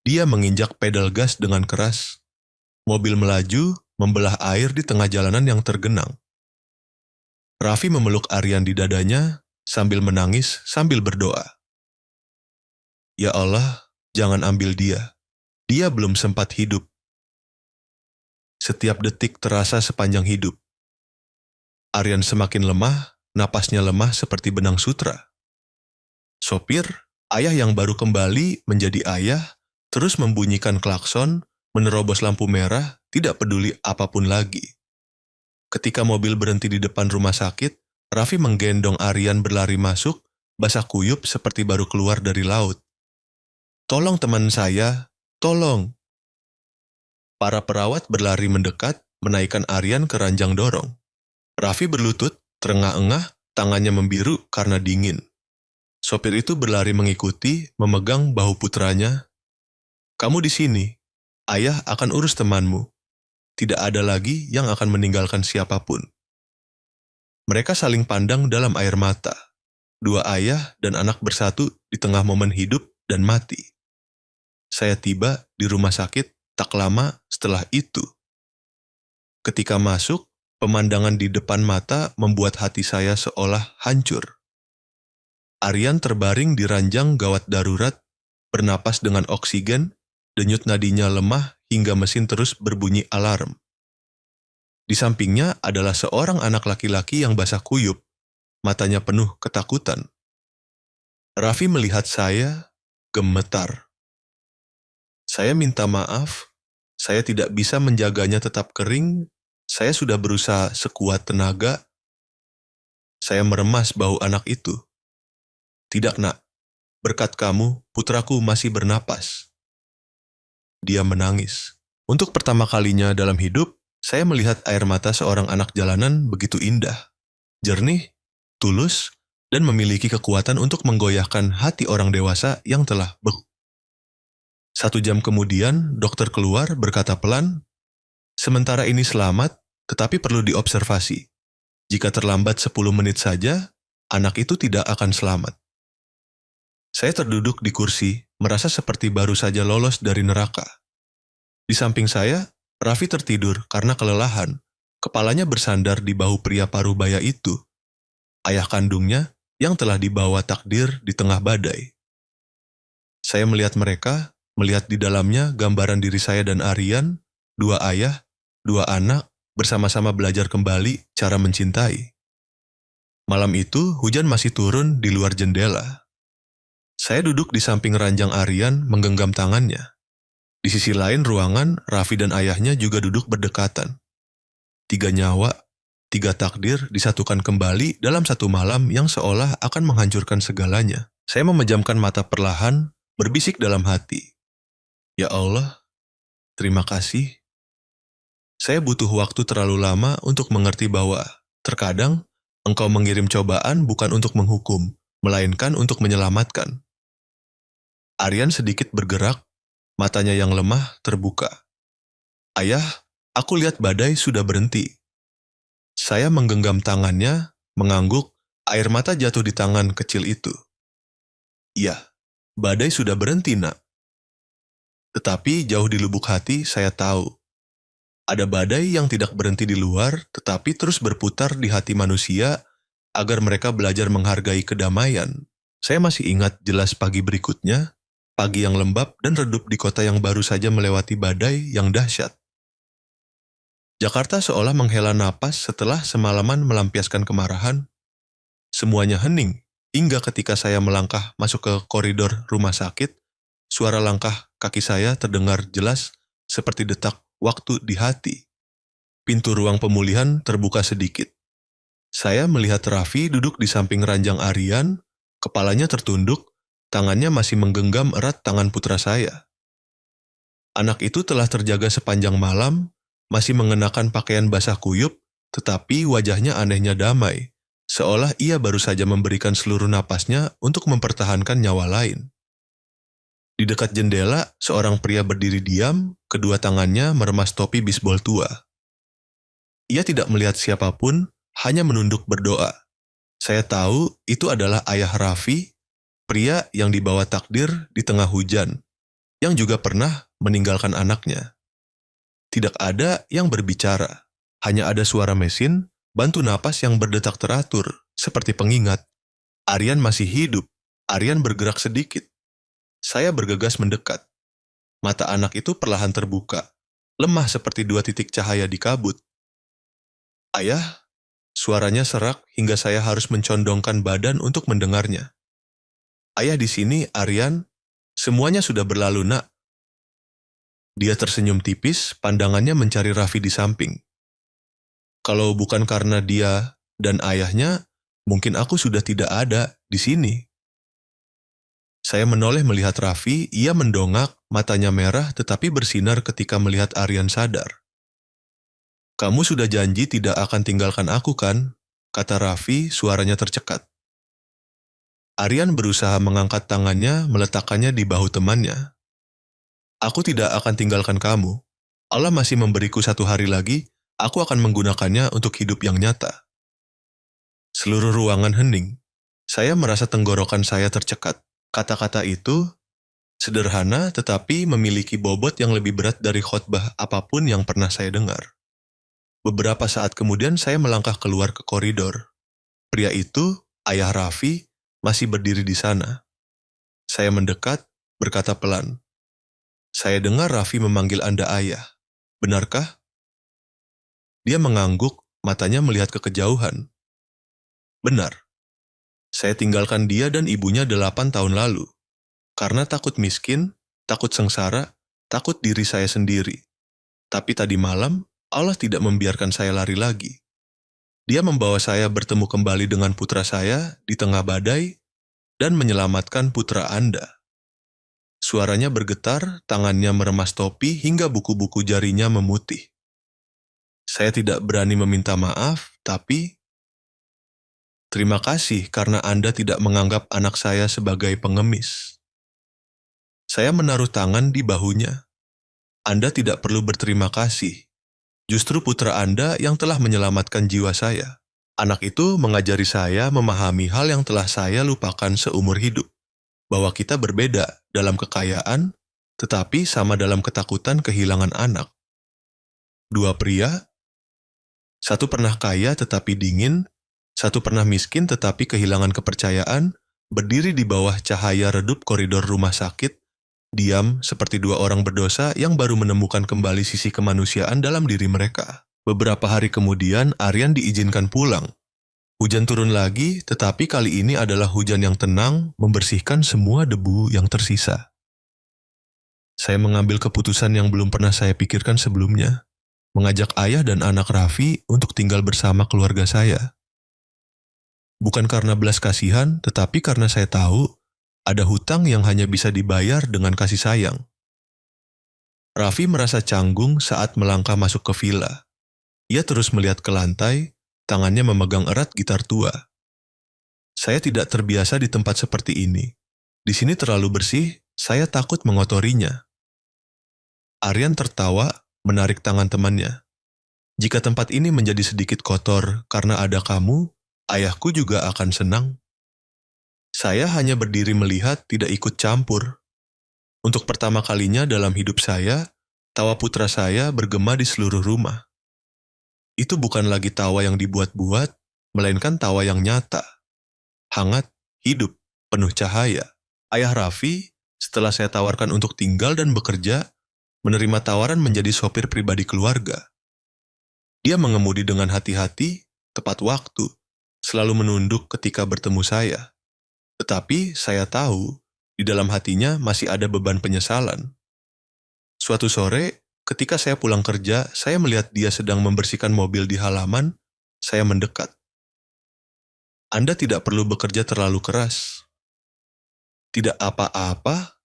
Dia menginjak pedal gas dengan keras. Mobil melaju, membelah air di tengah jalanan yang tergenang. Raffi memeluk Aryan di dadanya, sambil menangis, sambil berdoa. Ya Allah, jangan ambil dia. Dia belum sempat hidup. Setiap detik terasa sepanjang hidup. Aryan semakin lemah, napasnya lemah seperti benang sutra. Sopir, ayah yang baru kembali menjadi ayah, terus membunyikan klakson, menerobos lampu merah, tidak peduli apapun lagi. Ketika mobil berhenti di depan rumah sakit, Raffi menggendong Aryan berlari masuk, basah kuyup seperti baru keluar dari laut. Tolong teman saya, tolong. Para perawat berlari mendekat, menaikkan Aryan ke ranjang dorong. Raffi berlutut, terengah-engah, tangannya membiru karena dingin. Sopir itu berlari mengikuti, memegang bahu putranya. Kamu di sini, ayah akan urus temanmu. Tidak ada lagi yang akan meninggalkan siapapun. Mereka saling pandang dalam air mata. Dua ayah dan anak bersatu di tengah momen hidup dan mati. Saya tiba di rumah sakit tak lama setelah itu. Ketika masuk, pemandangan di depan mata membuat hati saya seolah hancur. Aryan terbaring di ranjang gawat darurat, bernapas dengan oksigen, denyut nadinya lemah hingga mesin terus berbunyi alarm. Di sampingnya adalah seorang anak laki-laki yang basah kuyup, matanya penuh ketakutan. Raffi melihat saya, gemetar. Saya minta maaf, saya tidak bisa menjaganya tetap kering, saya sudah berusaha sekuat tenaga. Saya meremas bahu anak itu. Tidak nak, berkat kamu, putraku masih bernapas. Dia menangis. Untuk pertama kalinya dalam hidup, saya melihat air mata seorang anak jalanan begitu indah, jernih, tulus, dan memiliki kekuatan untuk menggoyahkan hati orang dewasa yang telah beku. 1 jam kemudian, dokter keluar berkata pelan, sementara ini selamat, tetapi perlu diobservasi. Jika terlambat 10 menit saja, anak itu tidak akan selamat. Saya terduduk di kursi, merasa seperti baru saja lolos dari neraka. Di samping saya, Raffi tertidur karena kelelahan. Kepalanya bersandar di bahu pria parubaya itu, ayah kandungnya yang telah dibawa takdir di tengah badai. Saya melihat mereka, melihat di dalamnya gambaran diri saya dan Aryan, 2 ayah, 2 anak, bersama-sama belajar kembali cara mencintai. Malam itu, hujan masih turun di luar jendela. Saya duduk di samping ranjang Aryan menggenggam tangannya. Di sisi lain ruangan, Raffi dan ayahnya juga duduk berdekatan. 3 nyawa, 3 takdir disatukan kembali dalam satu malam yang seolah akan menghancurkan segalanya. Saya memejamkan mata perlahan, berbisik dalam hati. Ya Allah, terima kasih. Saya butuh waktu terlalu lama untuk mengerti bahwa terkadang Engkau mengirim cobaan bukan untuk menghukum, melainkan untuk menyelamatkan. Aryan sedikit bergerak, matanya yang lemah terbuka. Ayah, aku lihat badai sudah berhenti. Saya menggenggam tangannya, mengangguk, air mata jatuh di tangan kecil itu. Iya, badai sudah berhenti, Nak. Tetapi jauh di lubuk hati saya tahu, ada badai yang tidak berhenti di luar, tetapi terus berputar di hati manusia agar mereka belajar menghargai kedamaian. Saya masih ingat jelas pagi berikutnya, pagi yang lembab dan redup di kota yang baru saja melewati badai yang dahsyat. Jakarta seolah menghela napas setelah semalaman melampiaskan kemarahan. Semuanya hening, hingga ketika saya melangkah masuk ke koridor rumah sakit, suara langkah kaki saya terdengar jelas seperti detak waktu di hati. Pintu ruang pemulihan terbuka sedikit. Saya melihat Raffi duduk di samping ranjang Aryan, kepalanya tertunduk, tangannya masih menggenggam erat tangan putra saya. Anak itu telah terjaga sepanjang malam, masih mengenakan pakaian basah kuyup, tetapi wajahnya anehnya damai, seolah ia baru saja memberikan seluruh napasnya untuk mempertahankan nyawa lain. Di dekat jendela, seorang pria berdiri diam, kedua tangannya meremas topi bisbol tua. Ia tidak melihat siapapun, hanya menunduk berdoa. Saya tahu itu adalah ayah Raffi, pria yang dibawa takdir di tengah hujan, yang juga pernah meninggalkan anaknya. Tidak ada yang berbicara, hanya ada suara mesin, bantu napas yang berdetak teratur, seperti pengingat. Aryan masih hidup, Aryan bergerak sedikit. Saya bergegas mendekat. Mata anak itu perlahan terbuka, lemah seperti dua titik cahaya di kabut. Ayah, suaranya serak hingga saya harus mencondongkan badan untuk mendengarnya. Ayah di sini, Aryan, semuanya sudah berlalu, Nak. Dia tersenyum tipis, pandangannya mencari Raffi di samping. Kalau bukan karena dia dan ayahnya, mungkin aku sudah tidak ada di sini. Saya menoleh melihat Raffi, ia mendongak, matanya merah tetapi bersinar ketika melihat Aryan sadar. Kamu sudah janji tidak akan tinggalkan aku kan? Kata Raffi, suaranya tercekat. Aryan berusaha mengangkat tangannya, meletakkannya di bahu temannya. Aku tidak akan tinggalkan kamu. Allah masih memberiku 1 hari lagi, aku akan menggunakannya untuk hidup yang nyata. Seluruh ruangan hening. Saya merasa tenggorokan saya tercekat. Kata-kata itu sederhana tetapi memiliki bobot yang lebih berat dari khotbah apapun yang pernah saya dengar. Beberapa saat kemudian saya melangkah keluar ke koridor. Pria itu, ayah Raffi, masih berdiri di sana. Saya mendekat, berkata pelan. Saya dengar Raffi memanggil Anda ayah. Benarkah? Dia mengangguk, matanya melihat ke kejauhan. Benar. Saya tinggalkan dia dan ibunya 8 tahun lalu. Karena takut miskin, takut sengsara, takut diri saya sendiri. Tapi tadi malam, Allah tidak membiarkan saya lari lagi. Dia membawa saya bertemu kembali dengan putra saya di tengah badai dan menyelamatkan putra Anda. Suaranya bergetar, tangannya meremas topi hingga buku-buku jarinya memutih. Saya tidak berani meminta maaf, tapi terima kasih karena Anda tidak menganggap anak saya sebagai pengemis. Saya menaruh tangan di bahunya. Anda tidak perlu berterima kasih. Justru putra Anda yang telah menyelamatkan jiwa saya. Anak itu mengajari saya memahami hal yang telah saya lupakan seumur hidup. Bahwa kita berbeda dalam kekayaan, tetapi sama dalam ketakutan kehilangan anak. Dua pria, satu pernah kaya tetapi dingin, satu pernah miskin tetapi kehilangan kepercayaan, berdiri di bawah cahaya redup koridor rumah sakit, diam seperti dua orang berdosa yang baru menemukan kembali sisi kemanusiaan dalam diri mereka. Beberapa hari kemudian, Aryan diizinkan pulang. Hujan turun lagi, tetapi kali ini adalah hujan yang tenang, membersihkan semua debu yang tersisa. Saya mengambil keputusan yang belum pernah saya pikirkan sebelumnya, mengajak ayah dan anak Raffi untuk tinggal bersama keluarga saya. Bukan karena belas kasihan, tetapi karena saya tahu ada hutang yang hanya bisa dibayar dengan kasih sayang. Raffi merasa canggung saat melangkah masuk ke villa. Ia terus melihat ke lantai, tangannya memegang erat gitar tua. Saya tidak terbiasa di tempat seperti ini. Di sini terlalu bersih, saya takut mengotorinya. Aryan tertawa, menarik tangan temannya. Jika tempat ini menjadi sedikit kotor karena ada kamu, ayahku juga akan senang. Saya hanya berdiri melihat, tidak ikut campur. Untuk pertama kalinya dalam hidup saya, tawa putra saya bergema di seluruh rumah. Itu bukan lagi tawa yang dibuat-buat, melainkan tawa yang nyata, hangat, hidup, penuh cahaya. Ayah Raffi, setelah saya tawarkan untuk tinggal dan bekerja, menerima tawaran menjadi sopir pribadi keluarga. Dia mengemudi dengan hati-hati, tepat waktu, selalu menunduk ketika bertemu saya. Tetapi saya tahu, di dalam hatinya masih ada beban penyesalan. Suatu sore, ketika saya pulang kerja, saya melihat dia sedang membersihkan mobil di halaman. Saya mendekat. Anda tidak perlu bekerja terlalu keras. Tidak apa-apa,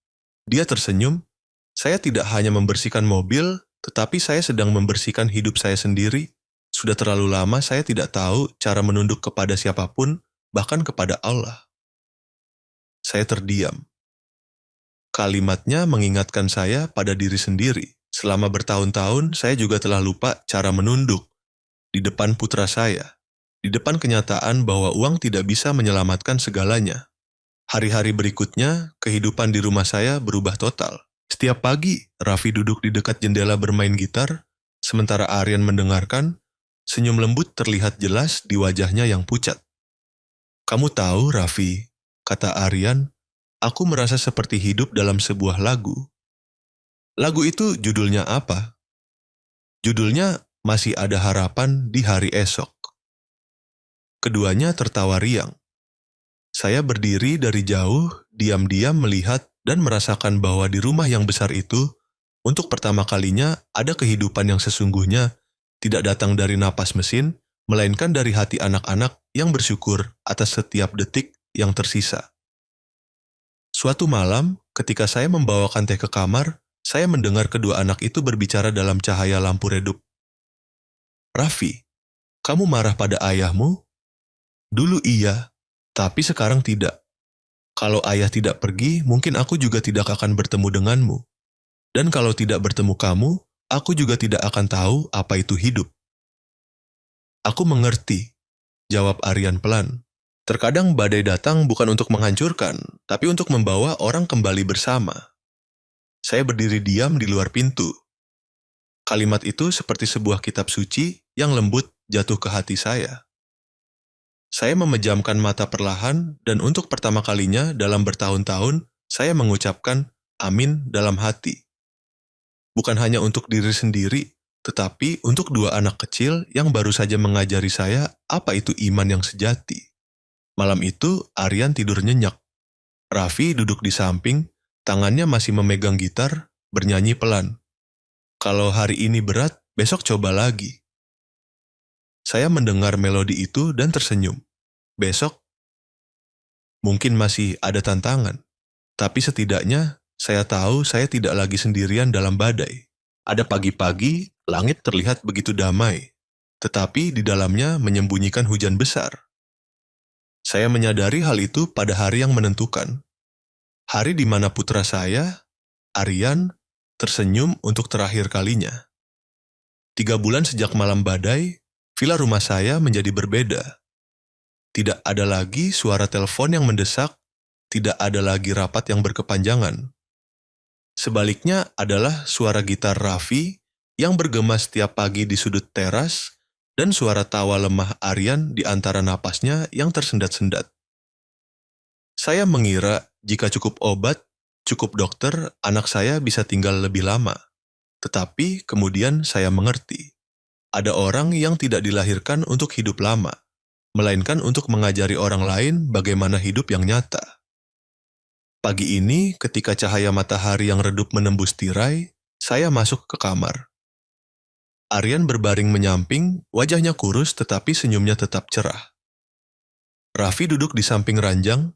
dia tersenyum. Saya tidak hanya membersihkan mobil, tetapi saya sedang membersihkan hidup saya sendiri. Sudah terlalu lama saya tidak tahu cara menunduk kepada siapapun, bahkan kepada Allah. Saya terdiam. Kalimatnya mengingatkan saya pada diri sendiri. Selama bertahun-tahun, saya juga telah lupa cara menunduk di depan putra saya, di depan kenyataan bahwa uang tidak bisa menyelamatkan segalanya. Hari-hari berikutnya, kehidupan di rumah saya berubah total. Setiap pagi, Raffi duduk di dekat jendela bermain gitar, sementara Aryan mendengarkan. Senyum lembut terlihat jelas di wajahnya yang pucat. "Kamu tahu, Raffi," kata Aryan, "aku merasa seperti hidup dalam sebuah lagu." Lagu itu judulnya apa? Judulnya Masih Ada Harapan di Hari Esok. Keduanya tertawa riang. Saya berdiri dari jauh, diam-diam melihat dan merasakan bahwa di rumah yang besar itu, untuk pertama kalinya ada kehidupan yang sesungguhnya tidak datang dari napas mesin, melainkan dari hati anak-anak yang bersyukur atas setiap detik yang tersisa. Suatu malam, ketika saya membawakan teh ke kamar, saya mendengar kedua anak itu berbicara dalam cahaya lampu redup. "Raffi, kamu marah pada ayahmu?" "Dulu iya, tapi sekarang tidak. Kalau ayah tidak pergi, mungkin aku juga tidak akan bertemu denganmu. Dan kalau tidak bertemu kamu, aku juga tidak akan tahu apa itu hidup." "Aku mengerti," jawab Aryan pelan. "Terkadang badai datang bukan untuk menghancurkan, tapi untuk membawa orang kembali bersama." Saya berdiri diam di luar pintu. Kalimat itu seperti sebuah kitab suci yang lembut jatuh ke hati saya. Saya memejamkan mata perlahan, dan untuk pertama kalinya dalam bertahun-tahun, saya mengucapkan amin dalam hati. Bukan hanya untuk diri sendiri, tetapi untuk dua anak kecil yang baru saja mengajari saya apa itu iman yang sejati. Malam itu, Aryan tidur nyenyak. Raffi duduk di samping, tangannya masih memegang gitar, bernyanyi pelan. "Kalau hari ini berat, besok coba lagi." Saya mendengar melodi itu dan tersenyum. Besok, mungkin masih ada tantangan. Tapi setidaknya, saya tahu saya tidak lagi sendirian dalam badai. Ada pagi-pagi, langit terlihat begitu damai. Tetapi di dalamnya menyembunyikan hujan besar. Saya menyadari hal itu pada hari yang menentukan. Hari di mana putra saya, Aryan, tersenyum untuk terakhir kalinya. 3 bulan sejak malam badai, villa rumah saya menjadi berbeda. Tidak ada lagi suara telepon yang mendesak, tidak ada lagi rapat yang berkepanjangan. Sebaliknya adalah suara gitar Raffi yang bergema setiap pagi di sudut teras dan suara tawa lemah Aryan di antara napasnya yang tersendat-sendat. Saya mengira jika cukup obat, cukup dokter, anak saya bisa tinggal lebih lama. Tetapi kemudian saya mengerti. Ada orang yang tidak dilahirkan untuk hidup lama, melainkan untuk mengajari orang lain bagaimana hidup yang nyata. Pagi ini, ketika cahaya matahari yang redup menembus tirai, saya masuk ke kamar. Aryan berbaring menyamping, wajahnya kurus tetapi senyumnya tetap cerah. Raffi duduk di samping ranjang,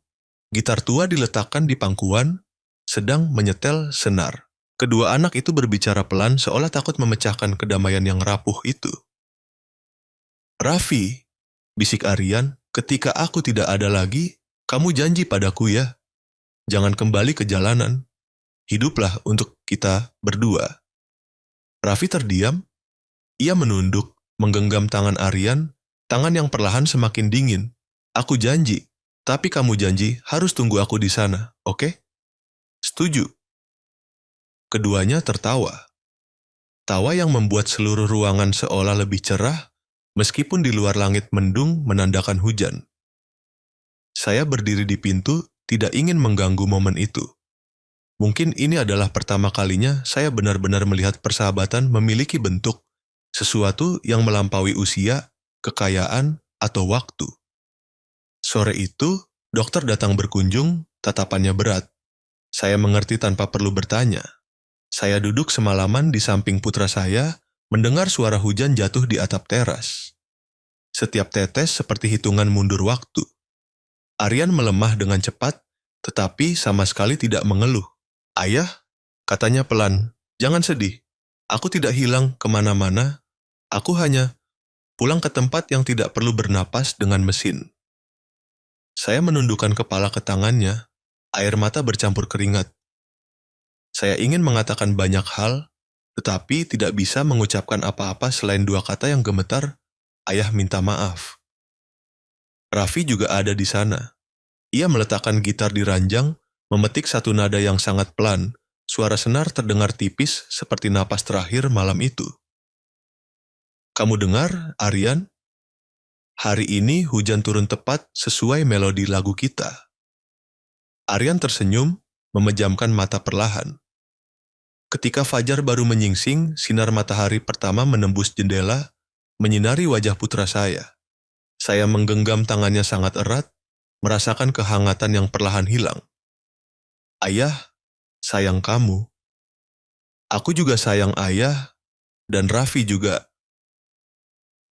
gitar tua diletakkan di pangkuan, sedang menyetel senar. Kedua anak itu berbicara pelan seolah takut memecahkan kedamaian yang rapuh itu. "Raffi," bisik Aryan, "ketika aku tidak ada lagi, kamu janji padaku ya. Jangan kembali ke jalanan. Hiduplah untuk kita berdua." Raffi terdiam. Ia menunduk, menggenggam tangan Aryan, tangan yang perlahan semakin dingin. Aku janji, tapi kamu janji harus tunggu aku di sana, oke? Setuju. Keduanya tertawa. Tawa yang membuat seluruh ruangan seolah lebih cerah, meskipun di luar langit mendung menandakan hujan. Saya berdiri di pintu, tidak ingin mengganggu momen itu. Mungkin ini adalah pertama kalinya saya benar-benar melihat persahabatan memiliki bentuk, sesuatu yang melampaui usia, kekayaan, atau waktu. Sore itu, dokter datang berkunjung, tatapannya berat. Saya mengerti tanpa perlu bertanya. Saya duduk semalaman di samping putra saya, mendengar suara hujan jatuh di atap teras. Setiap tetes seperti hitungan mundur waktu. Aryan melemah dengan cepat, tetapi sama sekali tidak mengeluh. Ayah, katanya pelan, jangan sedih. Aku tidak hilang kemana-mana. Aku hanya pulang ke tempat yang tidak perlu bernapas dengan mesin. Saya menundukkan kepala ke tangannya, air mata bercampur keringat. Saya ingin mengatakan banyak hal, tetapi tidak bisa mengucapkan apa-apa selain dua kata yang gemetar, ayah minta maaf. Raffi juga ada di sana. Ia meletakkan gitar di ranjang, memetik satu nada yang sangat pelan. Suara senar terdengar tipis seperti napas terakhir malam itu. Kamu dengar, Aryan? Hari ini hujan turun tepat sesuai melodi lagu kita. Aryan tersenyum, memejamkan mata perlahan. Ketika fajar baru menyingsing, sinar matahari pertama menembus jendela, menyinari wajah putra saya. Saya menggenggam tangannya sangat erat, merasakan kehangatan yang perlahan hilang. Ayah, sayang kamu. Aku juga sayang ayah, dan Raffi juga.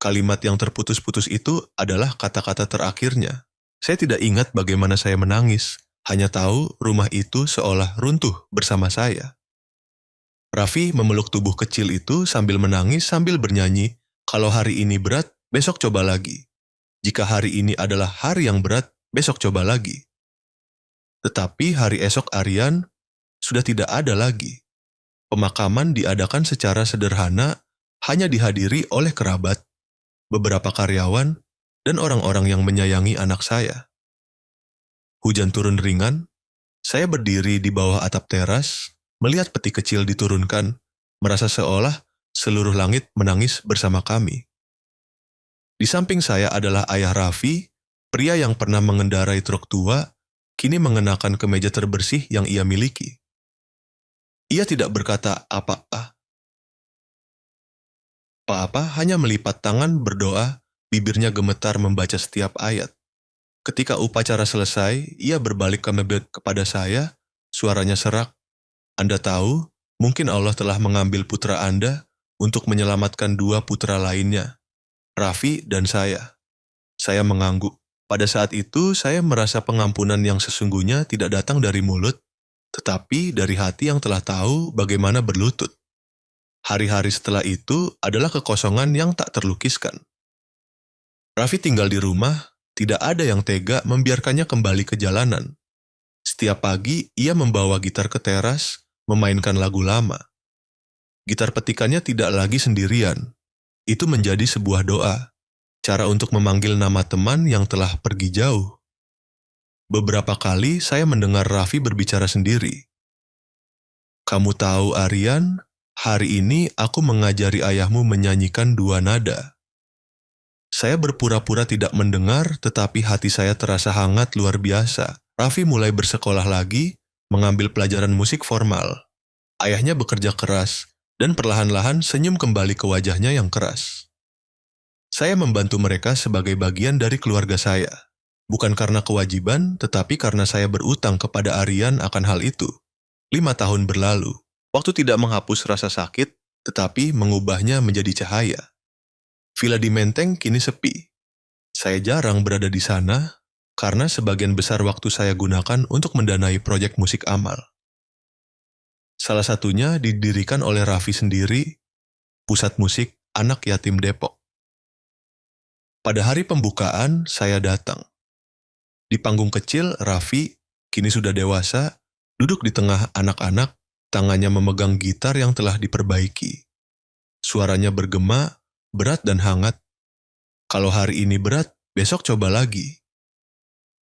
Kalimat yang terputus-putus itu adalah kata-kata terakhirnya. Saya tidak ingat bagaimana saya menangis, hanya tahu rumah itu seolah runtuh bersama saya. Raffi memeluk tubuh kecil itu sambil menangis sambil bernyanyi, kalau hari ini berat, besok coba lagi. Jika hari ini adalah hari yang berat, besok coba lagi. Tetapi hari esok Aryan sudah tidak ada lagi. Pemakaman diadakan secara sederhana, hanya dihadiri oleh kerabat, beberapa karyawan, dan orang-orang yang menyayangi anak saya. Hujan turun ringan, saya berdiri di bawah atap teras, melihat peti kecil diturunkan, merasa seolah seluruh langit menangis bersama kami. Di samping saya adalah ayah Raffi, pria yang pernah mengendarai truk tua, kini mengenakan kemeja terbersih yang ia miliki. Ia tidak berkata apa-apa, hanya melipat tangan berdoa, bibirnya gemetar membaca setiap ayat. Ketika upacara selesai, ia berbalik kepada saya, suaranya serak. Anda tahu, mungkin Allah telah mengambil putra Anda untuk menyelamatkan dua putra lainnya, Raffi dan saya. Saya mengangguk. Pada saat itu, saya merasa pengampunan yang sesungguhnya tidak datang dari mulut, tetapi dari hati yang telah tahu bagaimana berlutut. Hari-hari setelah itu adalah kekosongan yang tak terlukiskan. Raffi tinggal di rumah, tidak ada yang tega membiarkannya kembali ke jalanan. Setiap pagi, ia membawa gitar ke teras, memainkan lagu lama. Gitar petikannya tidak lagi sendirian. Itu menjadi sebuah doa. Cara untuk memanggil nama teman yang telah pergi jauh. Beberapa kali saya mendengar Raffi berbicara sendiri. Kamu tahu Aryan, hari ini aku mengajari ayahmu menyanyikan dua nada. Saya berpura-pura tidak mendengar, tetapi hati saya terasa hangat luar biasa. Raffi mulai bersekolah lagi, mengambil pelajaran musik formal. Ayahnya bekerja keras, dan perlahan-lahan senyum kembali ke wajahnya yang keras. Saya membantu mereka sebagai bagian dari keluarga saya. Bukan karena kewajiban, tetapi karena saya berutang kepada Aryan akan hal itu. 5 tahun berlalu. Waktu tidak menghapus rasa sakit, tetapi mengubahnya menjadi cahaya. Villa di Menteng kini sepi. Saya jarang berada di sana, karena sebagian besar waktu saya gunakan untuk mendanai proyek musik amal. Salah satunya didirikan oleh Raffi sendiri, Pusat Musik Anak Yatim Depok. Pada hari pembukaan, saya datang. Di panggung kecil, Raffi, kini sudah dewasa, duduk di tengah anak-anak, tangannya memegang gitar yang telah diperbaiki. Suaranya bergema, berat dan hangat. Kalau hari ini berat, besok coba lagi.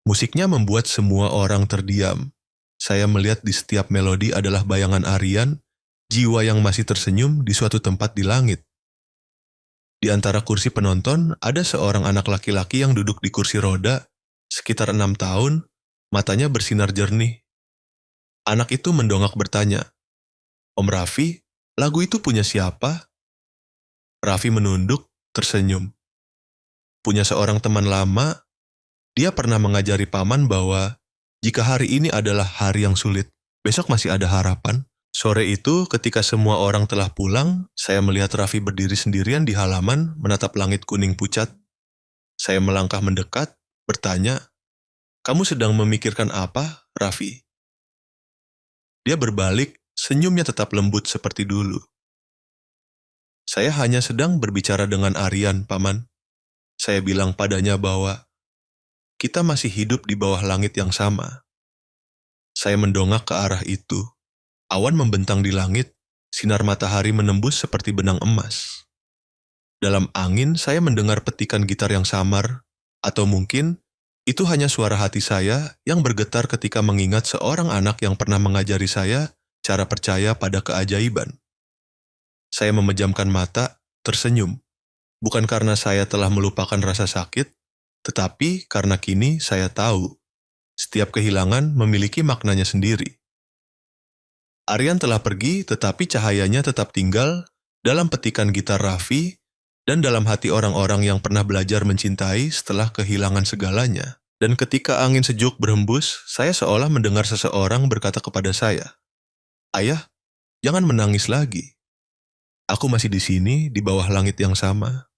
Musiknya membuat semua orang terdiam. Saya melihat di setiap melodi adalah bayangan Aryan, jiwa yang masih tersenyum di suatu tempat di langit. Di antara kursi penonton, ada seorang anak laki-laki yang duduk di kursi roda, sekitar 6 tahun, matanya bersinar jernih. Anak itu mendongak bertanya, "Om Raffi, lagu itu punya siapa?" Raffi menunduk, tersenyum. Punya seorang teman lama, dia pernah mengajari paman bahwa jika hari ini adalah hari yang sulit, besok masih ada harapan. Sore itu, ketika semua orang telah pulang, saya melihat Raffi berdiri sendirian di halaman menatap langit kuning pucat. Saya melangkah mendekat, bertanya, "Kamu sedang memikirkan apa, Raffi?" Dia berbalik, senyumnya tetap lembut seperti dulu. "Saya hanya sedang berbicara dengan Aryan, Paman." Saya bilang padanya bahwa kita masih hidup di bawah langit yang sama. Saya mendongak ke arah itu. Awan membentang di langit, sinar matahari menembus seperti benang emas. Dalam angin, saya mendengar petikan gitar yang samar, atau mungkin itu hanya suara hati saya yang bergetar ketika mengingat seorang anak yang pernah mengajari saya cara percaya pada keajaiban. Saya memejamkan mata, tersenyum. Bukan karena saya telah melupakan rasa sakit, tetapi karena kini saya tahu, setiap kehilangan memiliki maknanya sendiri. Aryan telah pergi, tetapi cahayanya tetap tinggal dalam petikan gitar Raffi dan dalam hati orang-orang yang pernah belajar mencintai setelah kehilangan segalanya. Dan ketika angin sejuk berhembus, saya seolah mendengar seseorang berkata kepada saya, "Ayah, jangan menangis lagi. Aku masih di sini di bawah langit yang sama."